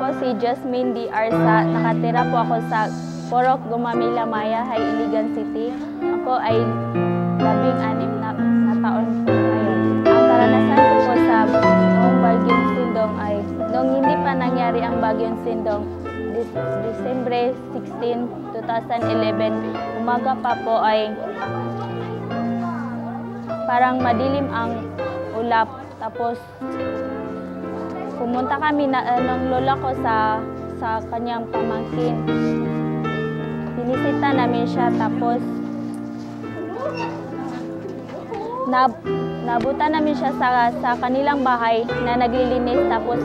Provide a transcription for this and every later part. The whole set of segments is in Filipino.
ako si Jasmine D. Arsa. Nakatira po ako sa Porok, Gumamila, Maya, High Iligan City. Ako ay 16 na taon po ngayon. Ang karanasan ko po sa noong Bagyong Sindong ay noong hindi pa nangyari ang Bagyong Sindong, December 16, 2011, umaga pa po ay parang madilim ang ulap. Tapos pumunta kami ng lola ko sa kanyang pamangkin. Binisita namin siya, tapos nabutan namin siya sa kanilang bahay na naglilinis. Tapos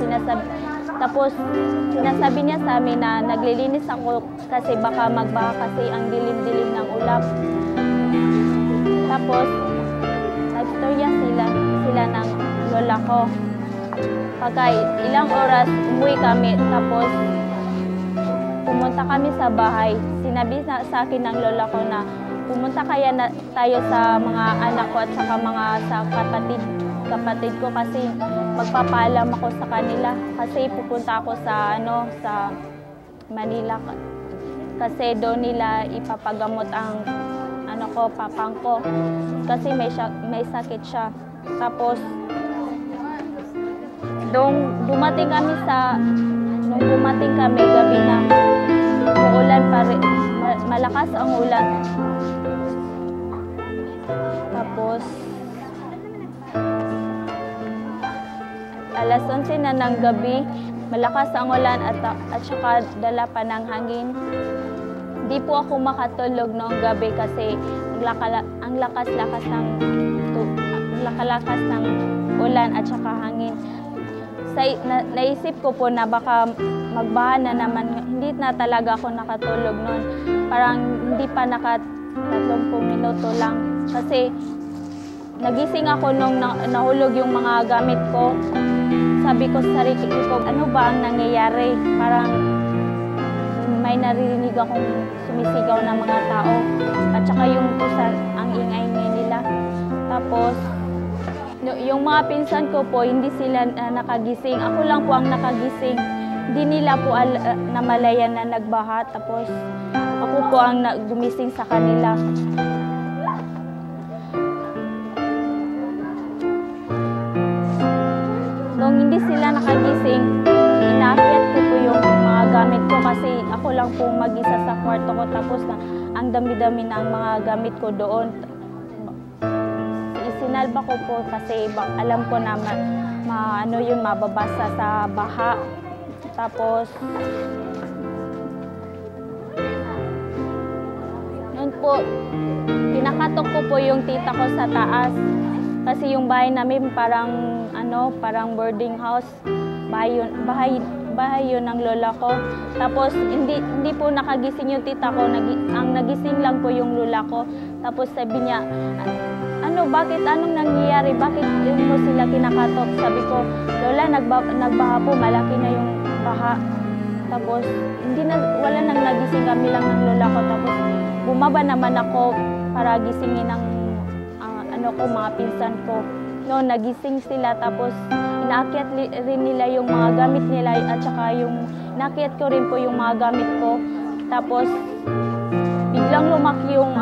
sinasabi niya sa amin na naglilinis ako kasi baka magbaha kasi ang dilim-dilim ng ulap. Tapos nagstorya sila ng lola ko. Pagka ilang oras, umuwi kami, tapos pumunta kami sa bahay. Sinabi sa akin ng lola ko na pumunta kaya tayo sa mga anak ko at saka sa kapatid ko kasi magpapaalam ako sa kanila. Kasi pupunta ako sa Manila kasi doon nila ipapagamot ang papang ko kasi may sakit siya. Tapos nung dumating kami gabi na, umuulan pa rin, malakas ang ulan. Tapos alas 11 na ng gabi, malakas ang ulan at saka dala pa ng hangin. Di po ako makatulog noong gabi kasi ang lakas-lakas ng ulan at saka hangin. Naisip ko po na baka magbaha na naman. Hindi na talaga ako nakatulog noon. Parang hindi pa 30 minuto lang. Kasi nagising ako nung nahulog yung mga gamit ko. Sabi ko sa sarili ko, ano ba ang nangyayari? Parang may naririnig akong sumisigaw ng mga tao. At saka yung pusa, ang ingay-ingay nila. Tapos yung mga pinsan ko po, hindi sila nakagising. Ako lang po ang nakagising. Hindi nila po namalayan na nagbaha. Tapos ako po ang gumising sa kanila. Nung hindi sila nakagising, inaakyat ko po yung mga gamit ko kasi ako lang po mag-isa sa kwarto ko. Tapos ang dami-dami ng mga gamit ko doon. Sinalba ko po kasi alam ko na mababasa sa baha. Tapos noon po, pinakatok ko po yung tita ko sa taas. Kasi yung bahay namin parang boarding house. Bahay yun ng lola ko. Tapos hindi po nakagising yung tita ko. Ang nagising lang po yung lola ko. Tapos sabi niya, anong nangyayari? Bakit mo sila kinakatok? Sabi ko, lola, nagbaha po, malaki na yung baha. Tapos wala nang nagising, kami lang ng lola ko. Tapos bumaba naman ako para gisingin ng mga pinsan ko. No, nagising sila, tapos inaakyat rin nila yung mga gamit nila at saka inaakyat ko rin po yung mga gamit ko. Tapos biglang lumaki yung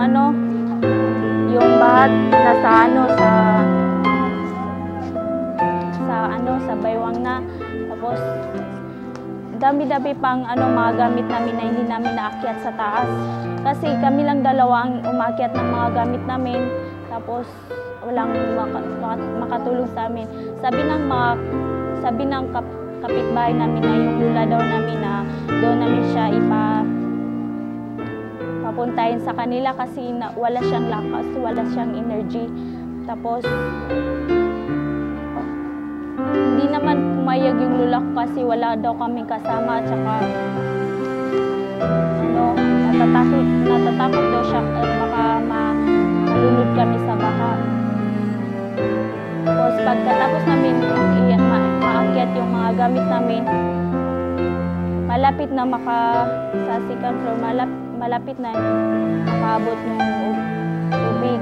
bahat na sa baywang na. Tapos dami-dami pang mga gamit namin na hindi namin naakyat sa taas. Kasi kami lang dalawa ang umaakyat ng mga gamit namin. Tapos walang makatulong sa amin. Sabi ng kapitbahay namin na yung lula daw namin na doon namin siya papuntahin sa kanila kasi wala siyang lakas, wala siyang energy. Tapos hindi naman pumayag yung lula ko kasi wala daw kaming kasama at saka natatakot daw siya baka malunod kami sa baha. Tapos pagkatapos namin maakyat yung mga gamit namin, malapit na sa second floor, malapit na makaabot ng tubig.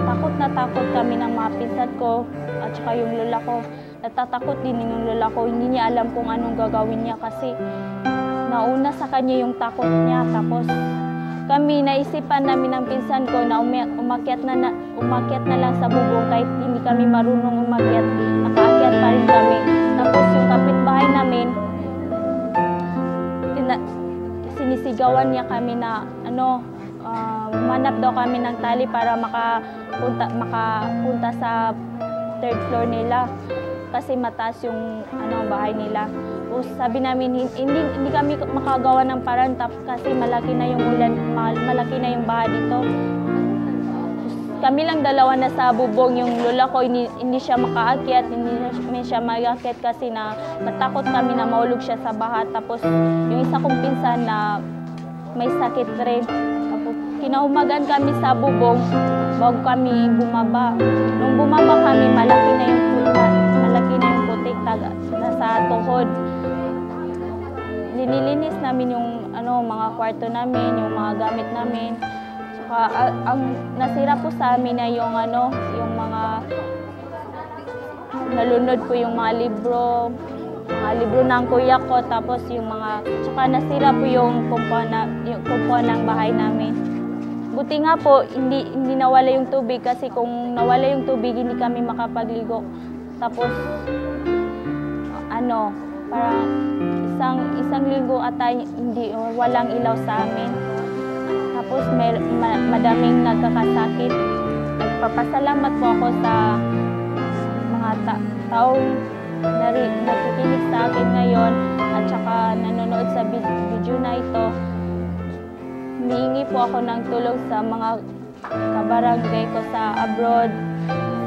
Tapos takot na takot kami ng mga pinsan ko at saka yung lola ko. natatakot din yung lola ko. Hindi niya alam kung anong gagawin niya kasi nauna sa kanya yung takot niya. Tapos kami, naisipan namin ng pinsan ko na umakyat na lang sa bubong kahit hindi kami marunong umakyat. Nakaakyat pa rin kami. Tapos yung kapitbahay namin, sinisigawan niya kami na manap daw kami ng tali para makapunta sa third floor nila kasi mataas yung bahay nila. O sabi namin hindi kami makagawa ng paraan kasi malaki na yung ulan, malaki na yung bahay dito. Kami lang dalawa na sa bubong, yung lola ko hindi siya makaakyat, hindi siya maakyat kasi natakot kami na mahulog siya sa baha. Tapos yung isa kong pinsan na may sakit rin. Tapos kinahumagan kami sa bubong bago kami bumaba. Nung bumaba kami, malaki na yung putik nasa tuhod. Linilinis namin yung mga kwarto namin, yung mga gamit namin. Saka ang nasira po sa amin na yung mga nalunod po yung mga libro ng kuya ko, tapos yung tsaka nasira po yung kumpuan ng bahay namin. Buti nga po hindi nawala yung tubig kasi kung nawala yung tubig hindi kami makapagligo. Tapos parang isang linggo ata walang ilaw sa amin. Tapos madaming nagkakasakit. Nagpapasalamat po ako sa mga taong nakikinig sa akin ngayon at saka nanonood sa video na ito. Humihingi po ako ng tulong sa mga kabarangay ko sa abroad,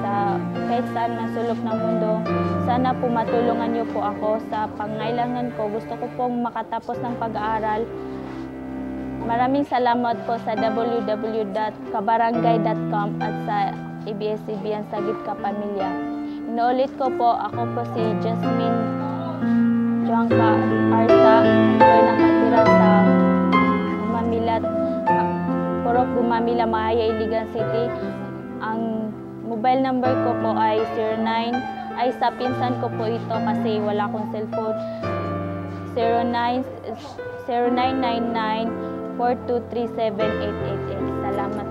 sa kahit saan na sulok ng mundo. Sana po matulungan niyo po ako sa pangailangan ko. Gusto ko pong makatapos ng pag-aaral. Maraming salamat po sa www.kabarangay.com at sa ABS-CBN Sagip Kapamilya. Inuulit ko po, ako po si Jasmine Joangka Arsa. Ako'y nakatira sa Gumamilat, Purok Gumamila, Mahaya, Iligan City. Ang mobile number ko po ay 09, sa pinsan ko po ito kasi wala akong cellphone. 0999 4237888. Salamat.